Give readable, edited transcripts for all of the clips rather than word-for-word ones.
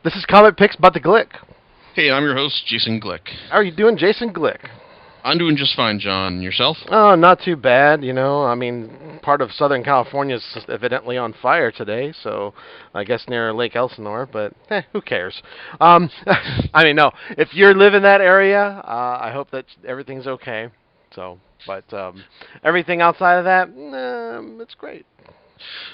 This is Comic Picks but the Glick. Hey, I'm your host, Jason Glick. How are you doing, Jason Glick? I'm doing just fine, John. And yourself? Oh, not too bad, I mean, part of Southern California is evidently on fire today, so I guess near Lake Elsinore, but who cares? I mean, no, if you live in that area, I hope that everything's okay. So, but everything outside of that, it's great.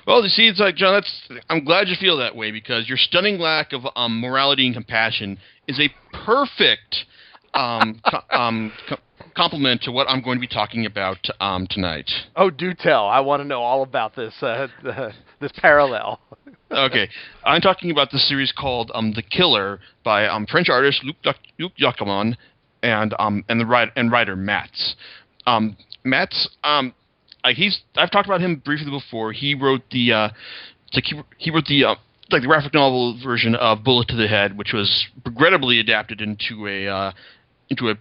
Well, you see, it's like, John, I'm glad you feel that way, because your stunning lack of morality and compassion is a perfect compliment to what I'm going to be talking about tonight. Oh, do tell. I want to know all about this this parallel. Okay. I'm talking about the series called The Killer by French artist Luc Jacquemin and writer Matz. Matz, I've talked about him briefly before. He wrote the the graphic novel version of Bullet to the Head, which was regrettably adapted into a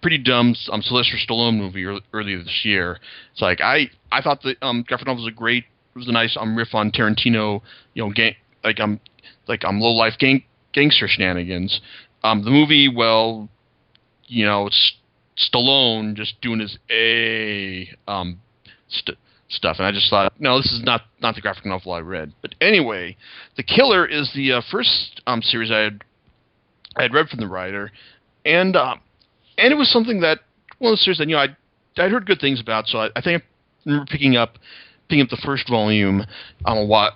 pretty dumb Sylvester Stallone movie earlier this year. It's like I thought the graphic novel was a nice riff on Tarantino, low life gangster shenanigans. The movie, well, it's Stallone just doing his stuff, and I just thought, no, this is not the graphic novel I read. But anyway, The Killer is the first series I had read from the writer, and it was something that one of the series that I'd heard good things about. So I think I remember picking up the first volume a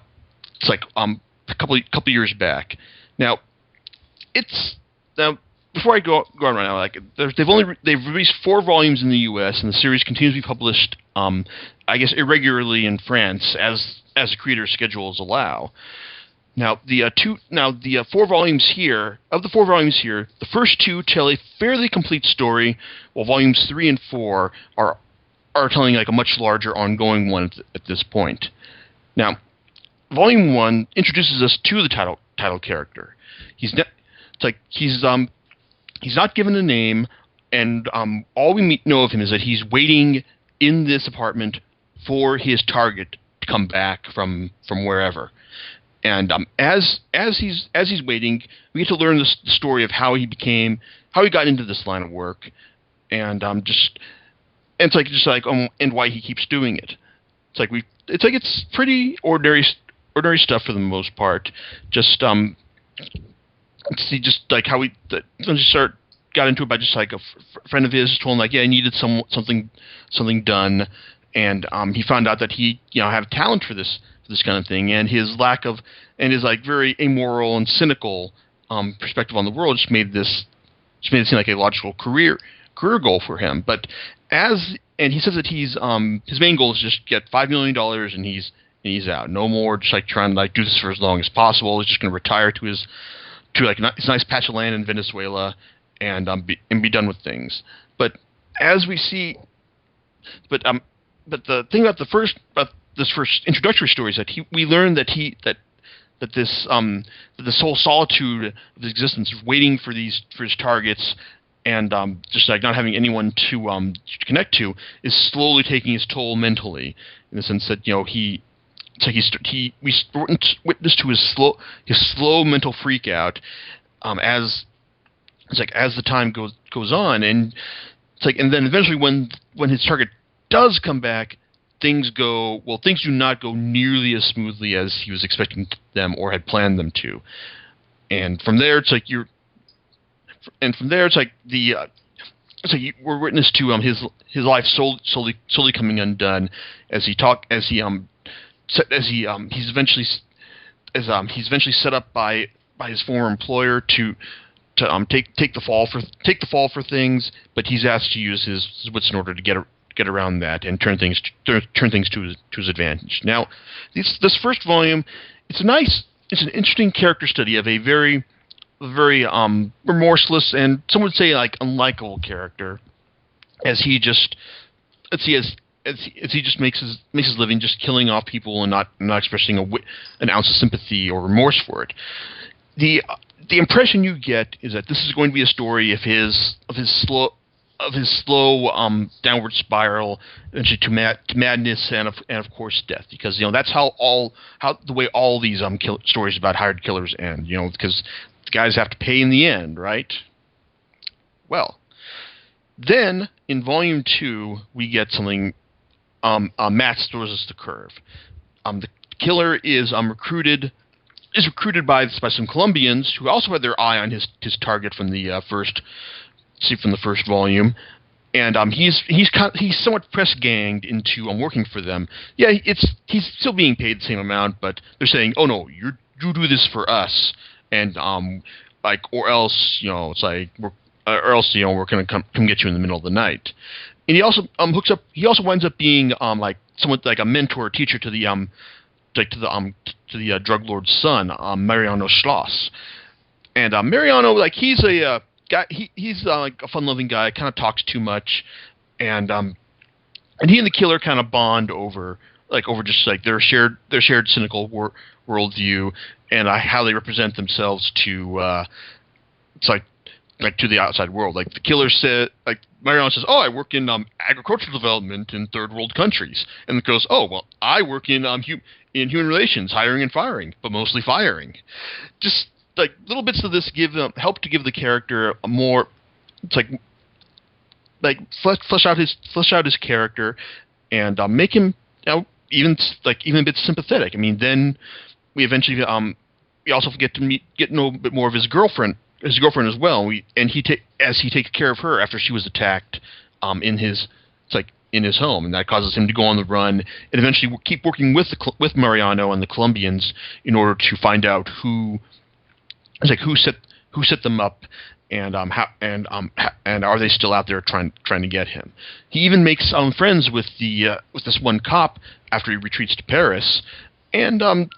couple years back. Now before I go on right now, they've released 4 volumes in the U.S. and the series continues to be published, I guess irregularly in France as the creator's schedules allow. Now the 4 volumes here, the first 2 tell a fairly complete story, while volumes 3 and 4 are telling a much larger ongoing one at this point. Now, volume 1 introduces us to the title character. He's not given a name, and all we know of him is that he's waiting in this apartment for his target to come back from wherever. And as he's waiting, we get to learn the story of how he got into this line of work, and and why he keeps doing it. It's pretty ordinary stuff for the most part. How he got into it by a friend of his told him he needed something done, and he found out that he had a talent for this kind of thing, and his very amoral and cynical perspective on the world just made it seem like a logical career goal for him. But he says that his main goal is just get $5 million and he's out. No more just trying to do this for as long as possible. He's just going to retire to his nice patch of land in Venezuela and be done with things. But as we see, but the thing about this first introductory story is that we learn that this whole solitude of his existence, waiting for his targets, and not having anyone to connect to, is slowly taking his toll mentally. In the sense that we witness to his slow mental freak out as the time goes on, and and then eventually when his target does come back, things do not go nearly as smoothly as he was expecting them or had planned them to. And from there, we're witness to his life slowly coming undone as he's eventually set up by his former employer to take the fall for things, but he's asked to use his wits in order to get around that and turn things to his advantage. Now, this first volume, it's an interesting character study of a very remorseless and some would say unlikable character, as he just makes his living just killing off people and not expressing an ounce of sympathy or remorse for it. The impression you get is that this is going to be a story of his slow downward spiral eventually to madness and of course death, because that's how the way all these stories about hired killers end, because guys have to pay in the end, right? Well, then in Volume 2, we get something. Matt throws us the curve. The killer is recruited by some Colombians who also had their eye on his target from the first volume, and he's somewhat press ganged into working for them. Yeah, he's still being paid the same amount, but they're saying, oh no, you do this for us, and or else it's like we're gonna come get you in the middle of the night. And he also hooks up. He also winds up being somewhat like a mentor teacher to the drug lord's son, Mariano Schloss. And Mariano, he's a guy. He's like a fun-loving guy. Kind of talks too much, and he and the killer kind of bond over just their shared cynical worldview and how they represent themselves to to the outside world. Like the killer said, Mariano says, "Oh, I work in agricultural development in third world countries," and it goes, "Oh, well, I work in human relations, hiring and firing, but mostly firing." Just little bits of this help to give the character a more, flesh out his character and make him even a bit sympathetic. I mean, then we eventually we also get to get to know a bit more of his girlfriend as well. As he takes care of her after she was attacked in his home, and that causes him to go on the run and eventually keep working with Mariano and the Colombians in order to find out who set them up and are they still out there trying to get him. He even makes friends with this one cop after he retreats to Paris. And and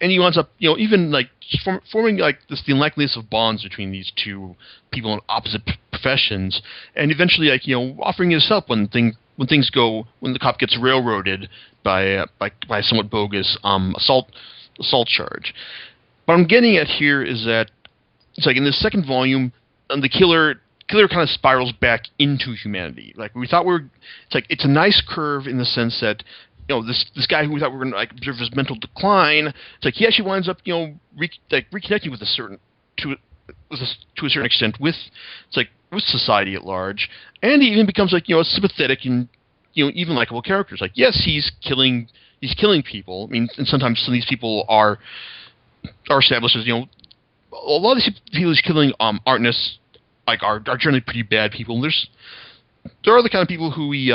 he winds up even forming the unlikeliness of bonds between these two people in opposite professions, and eventually offering his help when the cop gets railroaded by a somewhat bogus assault charge. What I'm getting at here is that in the second volume, the killer kind of spirals back into humanity. We thought it's a nice curve in the sense that this guy who we thought we were going to observe his mental decline, he actually winds up reconnecting with to a certain extent with with society at large, and he even becomes a sympathetic and even likable character. Yes, he's killing people. I mean, and sometimes some of these people are established as a lot of these people he's killing aren't are generally pretty bad people. And there are the kind of people who he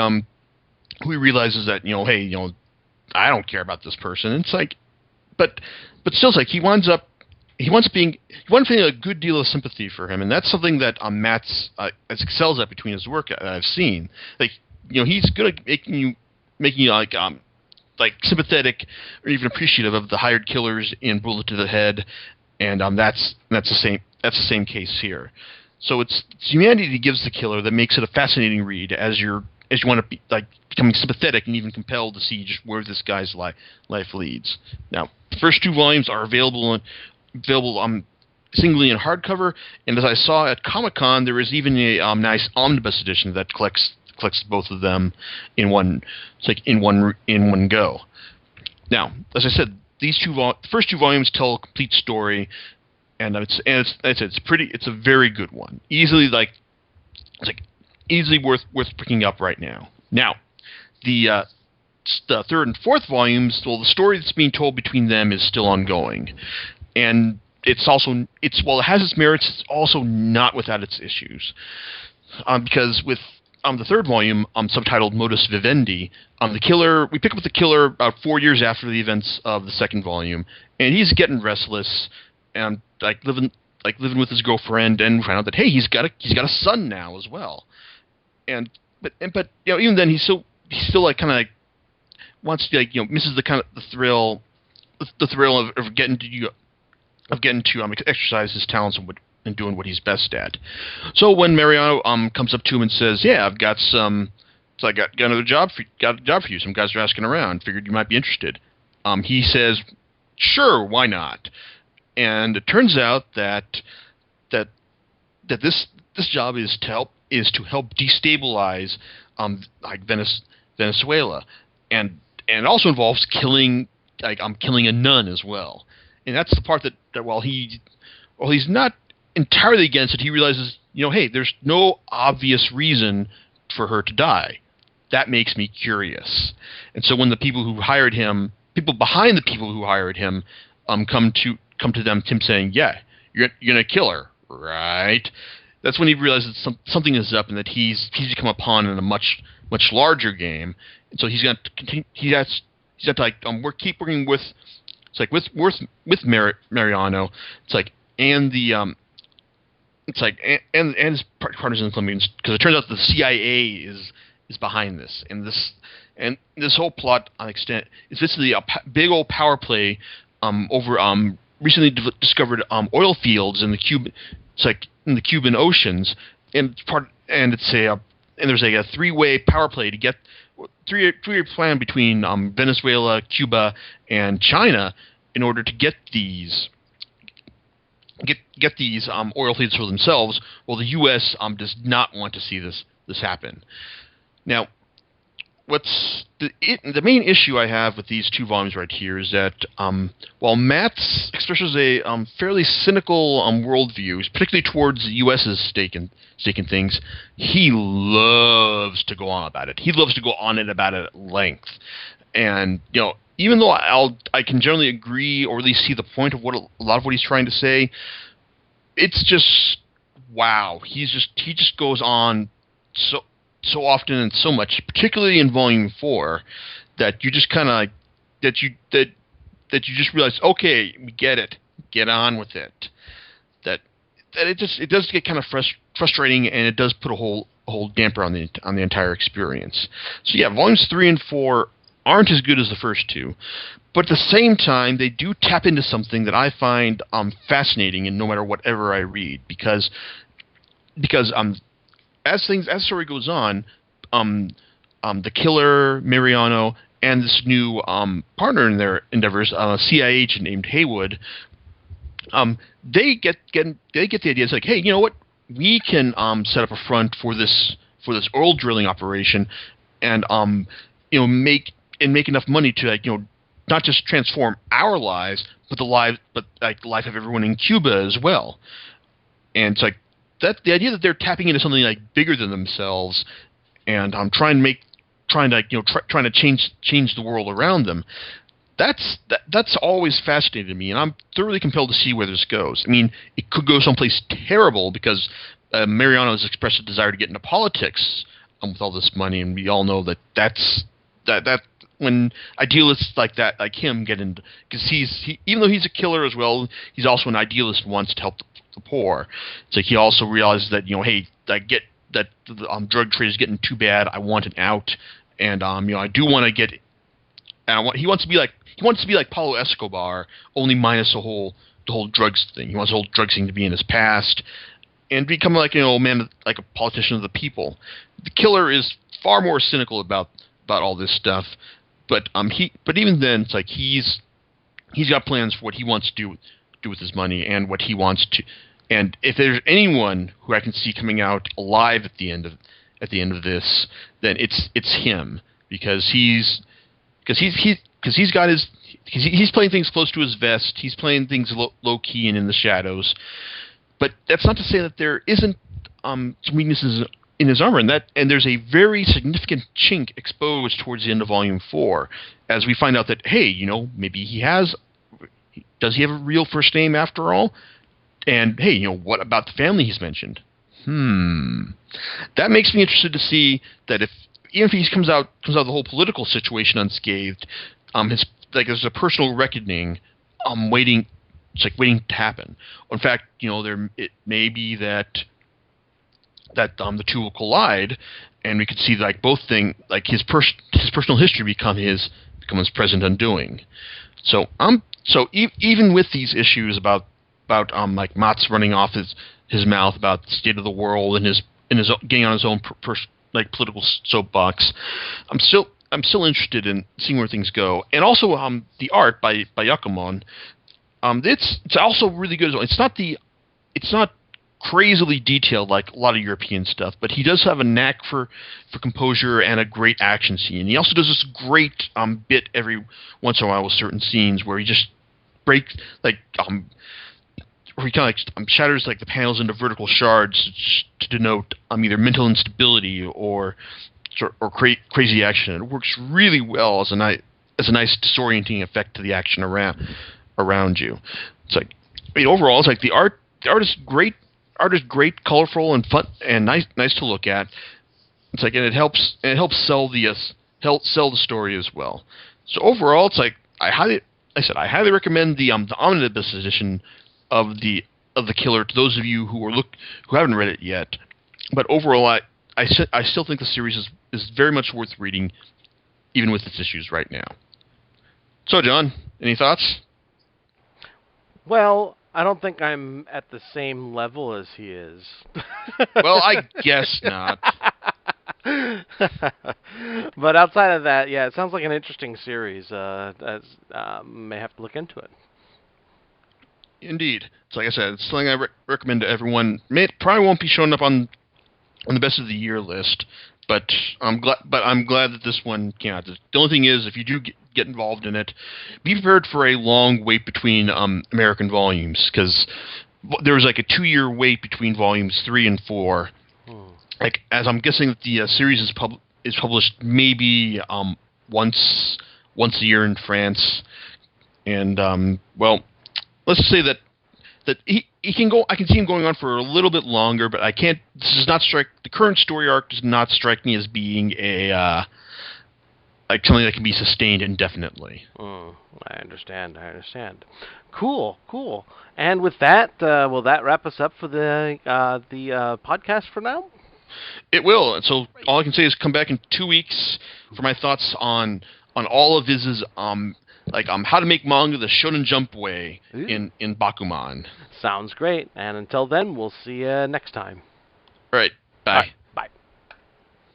realizes that hey, I don't care about this person. And it's but still, he winds up feeling a good deal of sympathy for him, and that's something that Matt's excels at between his work that I've seen. He's good at making you sympathetic or even appreciative of the hired killers in Bullet to the Head, and that's the same case here. So it's humanity he gives the killer that makes it a fascinating read as you want to be becoming sympathetic and even compelled to see just where this guy's life leads. Now, the first two volumes are available singly in hardcover, and as I saw at Comic-Con, there is even a nice omnibus edition that collects both of them in one go. Now, as I said, the first two volumes tell a complete story, and it's a very good one. Easily easily worth picking up right now. Now, the third and fourth volumes, well, the story that's being told between them is still ongoing, and while it has its merits, it's also not without its issues, because with the third volume, subtitled Modus Vivendi, we pick up the killer about 4 years after the events of the second volume, and he's getting restless and living with his girlfriend, and find out that hey, he's got a son now as well. But even then he's still wants to misses the thrill of getting to exercise his talents and doing what he's best at. So when Mariano comes up to him and says, "Yeah, I've got got another job for you. Some guys are asking around. Figured you might be interested." He says, "Sure, why not?" And it turns out that this job is to help destabilize Venezuela, and it also involves killing a nun as well. And that's the part that while he's not entirely against it. He realizes, hey, there's no obvious reason for her to die. That makes me curious. And so when the people who hired him, people behind the people who hired him, come to them, Tim saying, "Yeah, you're gonna kill her, right?" That's when he realizes something is up, and that he's become a pawn in a much larger game. And so he's got to continue. He has to like keep working with. It's like with Mariano. It's like and the it's like and his partners in the Colombians, because it turns out the CIA is behind this, and this whole plot on extent is basically a big old power play over recently discovered oil fields in the Cuban oceans, and there's a three-way power play to get three-way plan between Venezuela, Cuba, and China in order to get these oil fields for themselves. Well, the U.S. Does not want to see this happen. Now, the main issue I have with these two volumes right here is that while Matz expresses a fairly cynical worldview, particularly towards the U.S.'s stake in things, he loves to go on about it. He loves to go on about it at length. And even though I can generally agree or at least see the point of a lot of what he's trying to say, it's just wow. He just goes on so often and so much, particularly in Volume 4, that you just kind of that you just realize, okay, we get it, get on with it. That it does get kind of frustrating, and it does put a whole damper on the entire experience. So yeah, Volumes 3 and 4 aren't as good as the first two, but at the same time, they do tap into something that I find fascinating, and no matter whatever I read, because as the story goes on, the killer Mariano and this new partner in their endeavors, a CIA agent named Haywood, they get the idea. It's like, hey, you know what? We can set up a front for this oil drilling operation, and make enough money to not just transform our lives, but the life of everyone in Cuba as well. And it's like the idea that they're tapping into something like bigger than themselves, and trying to change the world around them. That's always fascinated me, and I'm thoroughly compelled to see where this goes. I mean, it could go someplace terrible because Mariano has expressed a desire to get into politics with all this money, and we all know that when idealists like that, like him, get into, because even though he's a killer as well, he's also an idealist who wants to help the poor. It's like he also realizes that hey, the drug trade is getting too bad. I want an out, and I do want to get. And he wants to be like Pablo Escobar, only minus the whole drugs thing. He wants the whole drugs thing to be in his past, and become like man, like a politician of the people. The killer is far more cynical about all this stuff, but even then, it's like he's got plans for what he wants to do with his money and what he wants to. And if there's anyone who I can see coming out alive at the end of this, then it's him, because he's playing things close to his vest. He's playing things low key and in the shadows. But that's not to say that there isn't some weaknesses in his armor, and there's a very significant chink exposed towards the end of Volume 4, as we find out that, hey, maybe does he have a real first name after all? And hey, what about the family he's mentioned? That makes me interested to see that even if he comes out of the whole political situation unscathed, there's a personal reckoning waiting. It's like waiting to happen. In fact, it may be that the two will collide, and we could see both things, like his personal history become his present undoing. So even with these issues about like Mott's running off his mouth about the state of the world and his getting on his own political soapbox, I'm still interested in seeing where things go. And also the art by Yakumon, it's also really good as well. It's not crazily detailed like a lot of European stuff, but he does have a knack for composure and a great action scene. He also does this great bit every once in a while with certain scenes where he just breaks he kind of like shatters like the panels into vertical shards to denote either mental instability or crazy action. It works really well as a nice disorienting effect to the action around you. It's like, I mean, overall, it's like the art is great. Art is great, colorful, and fun, and nice to look at. It's like, and it helps sell the story as well. So overall, it's like I highly recommend the omnibus edition of the Killer to those of you who haven't read it yet. But overall, I still think the series is very much worth reading, even with its issues right now. So, John, any thoughts? Well, I don't think I'm at the same level as he is. Well, I guess not. But outside of that, yeah, it sounds like an interesting series. May have to look into it. Indeed. It's like I said, it's something I recommend to everyone. It probably won't be showing up on the best of the year list, but I'm glad that this one came out. The only thing is, if you do get involved in it, be prepared for a long wait between American volumes, because there was like a 2-year wait between volumes 3 and 4. Like, as I'm guessing that the series is published maybe once a year in France, and well, let's say that he can go. I can see him going on for a little bit longer, but I can't. The current story arc does not strike me as being like something that can be sustained indefinitely. I understand. Cool. And with that, will that wrap us up for the podcast for now? It will. And so all I can say is come back in 2 weeks for my thoughts on all of his how to make manga the Shonen Jump way in Bakuman. Sounds great. And until then, we'll see you next time. All right. Bye.